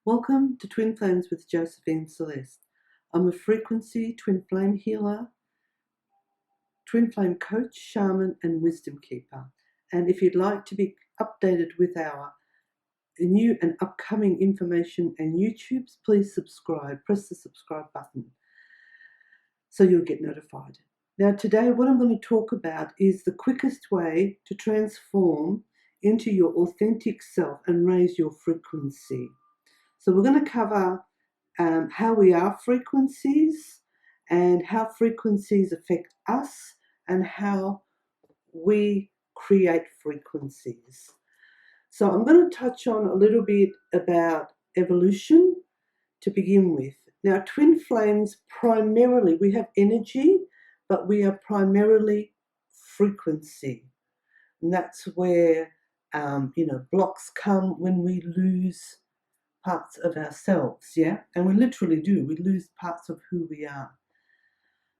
Welcome to Twin Flames with Josephine and Celeste. I'm a frequency twin flame healer, twin flame coach, shaman, and wisdom keeper. And if you'd like to be updated with our new and upcoming information and YouTubes, please subscribe. Press the subscribe button so you'll get notified. Now, today, what I'm going to talk about is the quickest way to transform into your authentic self and raise your frequency. So we're going to cover how we are frequencies and how frequencies affect us and how we create frequencies. So I'm going to touch on a little bit about evolution to begin with. Now, twin flames, primarily, we have energy, but we are primarily frequency. And that's where, blocks come when we lose parts of ourselves, yeah? And we literally do. We lose parts of who we are.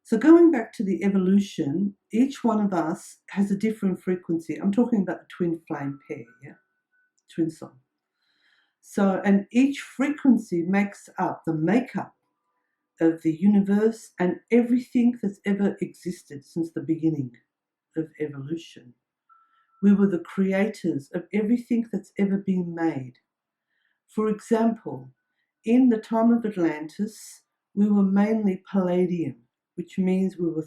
So going back to the evolution, each one of us has a different frequency. I'm talking about the twin flame pair, yeah? Twin soul. So, and each frequency makes up the makeup of the universe and everything that's ever existed since the beginning of evolution. We were the creators of everything that's ever been made. For example, in the time of Atlantis, we were mainly Palladian, which means we were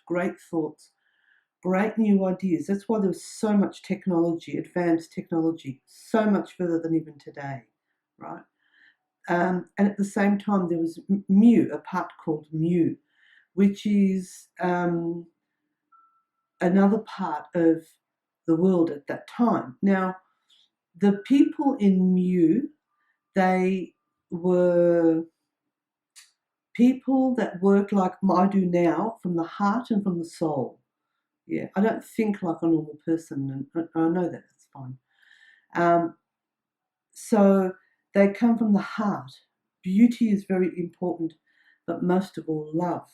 great thoughts, great new ideas. That's why there was so much technology, advanced technology, so much further than even today, right? And at the same time, there was Mu, a part called Mu, which is another part of the world at that time. Now, the people in Mu, they were people that work like I do now, from the heart and from the soul. Yeah, I don't think like a normal person, and I know that, it's fine. So they come from the heart. Beauty is very important, but most of all, love.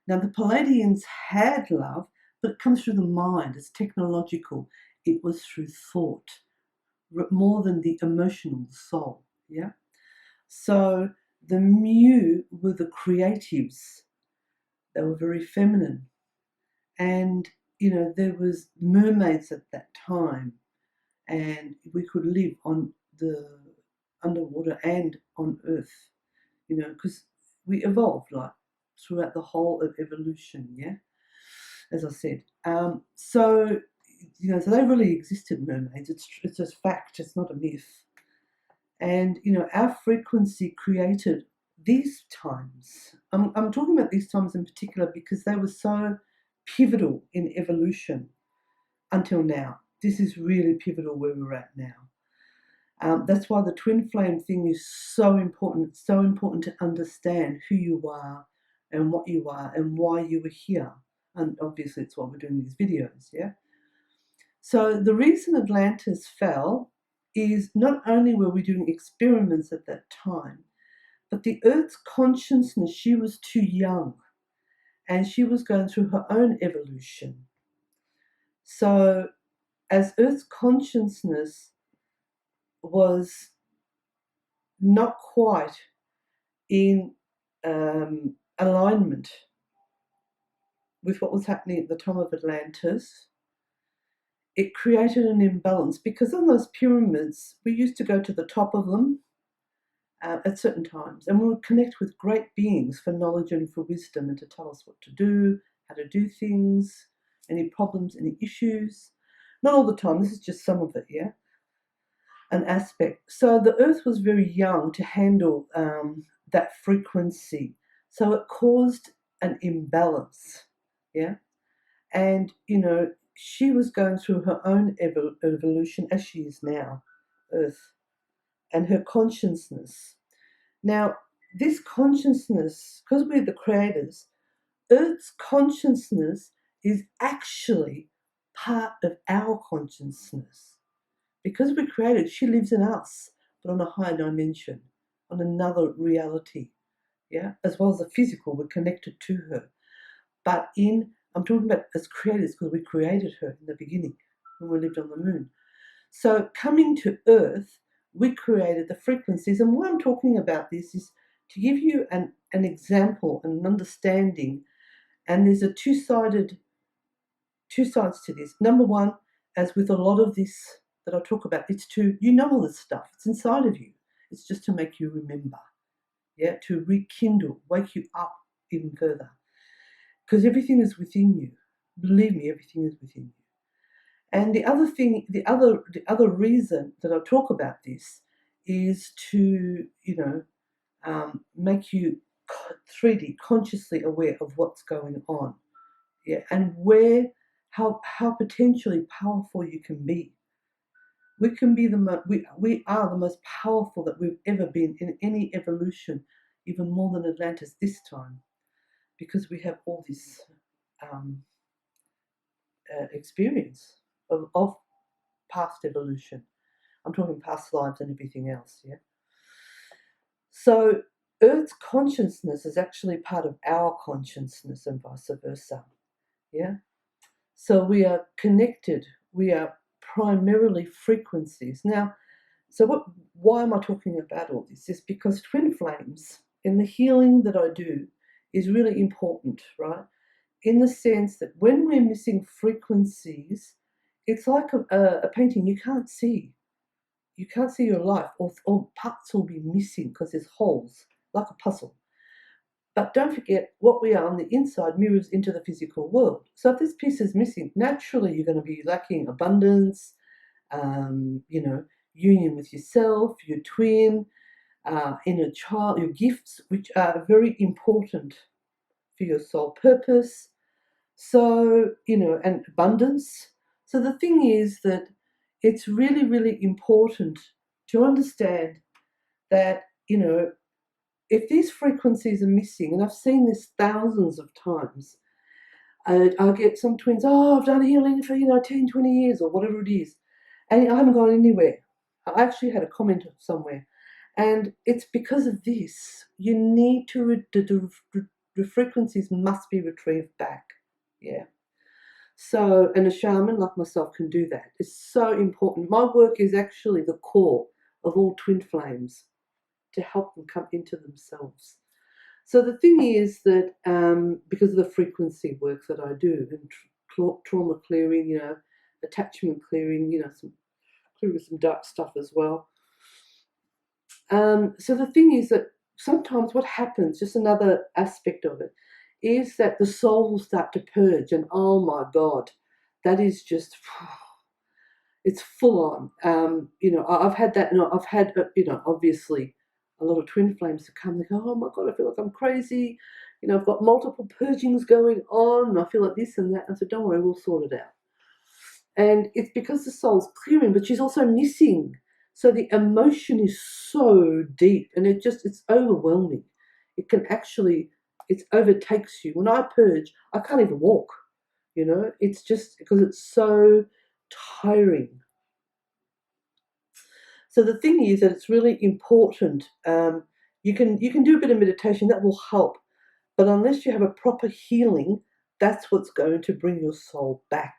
Now, the Palladians had love, but it comes through the mind. It's technological. It was through thought, more than the emotional soul, yeah? So the Mu were the creatives. They were very feminine. And, there was mermaids at that time. And we could live on the underwater and on Earth, because we evolved like throughout the whole of evolution, yeah, as I said. So they really existed, mermaids. It's a fact, it's not a myth. And, our frequency created these times. I'm talking about these times in particular because they were so pivotal in evolution until now. This is really pivotal where we're at now. That's why the twin flame thing is so important. It's so important to understand who you are and what you are and why you were here. And obviously it's why we're doing these videos, yeah? So the reason Atlantis fell is not only were we doing experiments at that time, but the Earth's consciousness, she was too young and she was going through her own evolution. So as Earth's consciousness was not quite in alignment with what was happening at the time of Atlantis, it created an imbalance, because on those pyramids, we used to go to the top of them at certain times, and we would connect with great beings for knowledge and for wisdom and to tell us what to do, how to do things, any problems, any issues. Not all the time, this is just some of it, yeah? An aspect. So the Earth was very young to handle that frequency. So it caused an imbalance, yeah? And, she was going through her own evolution as she is now, Earth, and her consciousness. Now, this consciousness, because we're the creators, Earth's consciousness is actually part of our consciousness. Because we're created, she lives in us, but on a higher dimension, on another reality, yeah? As well as the physical, we're connected to her. But I'm talking about as creators, because we created her in the beginning when we lived on the moon. So coming to Earth, we created the frequencies. And why I'm talking about this is to give you an example and an understanding. And there's a two sides to this. Number one, as with a lot of this that I talk about, it's you know all this stuff. It's inside of you. It's just to make you remember. Yeah, to rekindle, wake you up even further. Because everything is within you. Believe me, everything is within you. And the other thing, the other reason that I talk about this is to, make you 3D consciously aware of what's going on, yeah, and how potentially powerful you can be. We can be we are the most powerful that we've ever been in any evolution, even more than Atlantis this time, because we have all this experience of past evolution. I'm talking past lives and everything else, yeah? So Earth's consciousness is actually part of our consciousness and vice versa, yeah? So we are connected. We are primarily frequencies. Now, why am I talking about all this? It's because twin flames in the healing that I do is really important, right? In the sense that when we're missing frequencies, it's like a painting you can't see. You can't see your life, or parts will be missing because there's holes, like a puzzle. But don't forget, what we are on the inside mirrors into the physical world. So if this piece is missing, naturally you're going to be lacking abundance, union with yourself, your twin, inner child, your gifts, which are very important for your soul purpose. So, and abundance. So the thing is that it's really, really important to understand that, if these frequencies are missing, and I've seen this thousands of times, I'll get some twins, I've done healing for, 10, 20 years or whatever it is, and I haven't gone anywhere. I actually had a comment somewhere, and it's because of this. You need to, the frequencies must be retrieved back, yeah. So, and a shaman like myself can do that. It's so important. My work is actually the core of all twin flames, to help them come into themselves. So the thing is that because of the frequency work that I do, and trauma clearing, attachment clearing, some clearing some dark stuff as well. So the thing is that sometimes what happens, just another aspect of it, is that the soul will start to purge, and oh my God, that is just, it's full on. I've had that, and I've had, obviously, a lot of twin flames to come. They go, oh my God, I feel like I'm crazy. I've got multiple purgings going on, and I feel like this and that. And I said, don't worry, we'll sort it out. And it's because the soul's clearing, but she's also missing. So the emotion is so deep, and it's overwhelming. It can actually, it overtakes you. When I purge, I can't even walk. It's just because it's so tiring. So the thing is that it's really important. You can do a bit of meditation, that will help. But unless you have a proper healing, that's what's going to bring your soul back.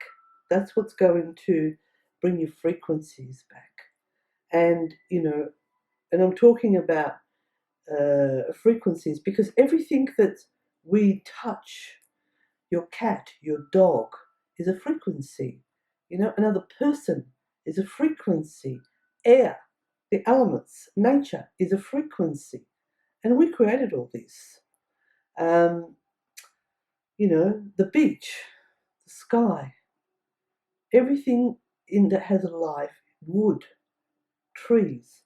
That's what's going to bring your frequencies back. And, and I'm talking about frequencies, because everything that we touch, your cat, your dog, is a frequency. Another person is a frequency. Air, the elements, nature is a frequency. And we created all this. The beach, the sky, everything that has a life, wood, trees,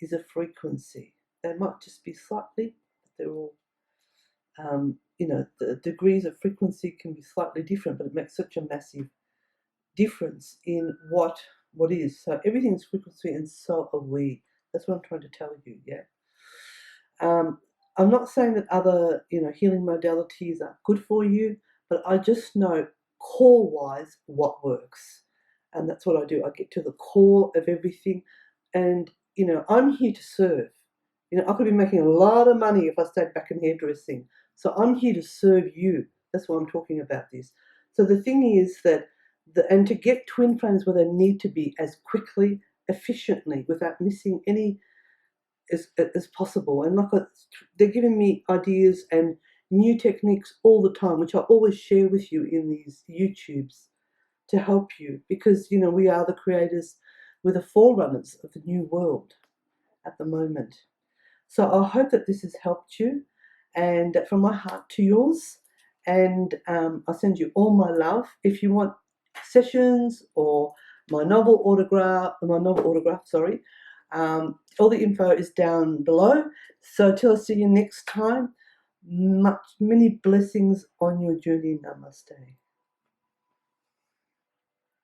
is a frequency. They might just be slightly, but they're all, the degrees of frequency can be slightly different, but it makes such a massive difference in what is. So everything's frequency, and so are we. That's what I'm trying to tell you, yeah. I'm not saying that other, healing modalities are good for you, but I just know core-wise what works. And that's what I do. I get to the core of everything. And, I'm here to serve. I could be making a lot of money if I stayed back in hairdressing. So I'm here to serve you. That's why I'm talking about this. So the thing is that, and to get twin flames where they need to be as quickly efficiently without missing any as possible. And they're giving me ideas and new techniques all the time, which I always share with you in these YouTubes to help you, because we are the creators, we're the forerunners of the new world at the moment. So I hope that this has helped you, and from my heart to yours. And I send you all my love. If you want sessions or my novel autograph, sorry, all the info is down below. So till I see you next time, many blessings on your journey. Namaste.